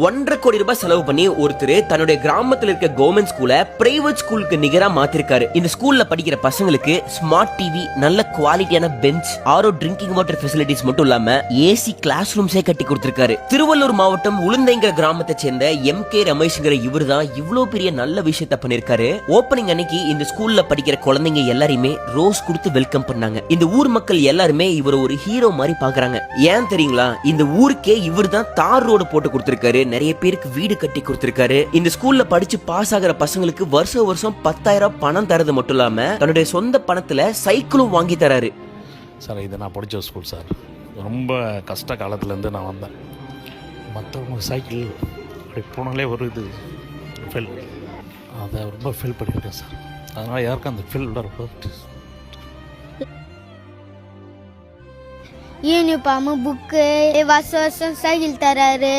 1.5 கோடி ரூபாய் செலவு பண்ணி ஒருத்தர் தன்னுடைய கிராமத்துல இருக்க கவர்மெண்ட் ஸ்கூலை பிரைவேட் ஸ்கூலுக்கு நிகரா மாத்திருக்காரு. இந்த ஸ்கூல்ல படிக்கிற பசங்களுக்கு ஸ்மார்ட் டிவி, நல்ல குவாலிட்டியான பெஞ்ச், ஆரோ ட்ரிங்கிங் வாட்டர் ஃபெசிலிட்டிஸ் மட்டும் இல்லாம ஏசி கிளாஸ் ரூம்ஸே கட்டி கொடுத்திருக்காரு. திருவள்ளூர் மாவட்டம் உளுந்தைங்கிற கிராமத்தை சேர்ந்த MK ரமேஷ்ங்கிற இவர் தான் இவ்வளவு பெரிய நல்ல விஷயத்த பண்ணிருக்காரு. ஓபனிங் அன்னைக்கு இந்த ஸ்கூல்ல படிக்கிற குழந்தைங்க எல்லாரையுமே ரோஸ் கொடுத்து வெல்கம் பண்ணாங்க. இந்த ஊர் மக்கள் எல்லாருமே இவர் ஒரு ஹீரோ மாதிரி பாக்குறாங்க. ஏன் தெரியுங்களா? இந்த ஊருக்கே இவர் தான் தார் ரோடு போட்டு கொடுத்திருக்காரு, நிறைய பேருக்கு வீடு கட்டி கொடுத்திருக்காரு. இந்த ஸ்கூல்ல படிச்சு பாஸ் ஆகிற பசங்களுக்கு வருஷம் 10,000 பணம் தரது மட்டும் இல்லாம தன்னுடைய சொந்த பணத்துல சைக்கிளும் வாங்கி தராரு. சார், இது நான் படித்த ஸ்கூல் சார். ரொம்ப கஷ்ட காலத்துலேருந்து நான் வந்தேன். மற்றவங்க சைக்கிள் அப்படி போனாலே ஒரு இது ஃபெல், அதை ரொம்ப ஃபீல் பண்ணியிருக்கேன் சார். அதனால் யாருக்கும் அந்த ஃபீல் ரொம்ப யூனிஃபார்மு, புக்கு, வருஷம் சைக்கிள் தராரு.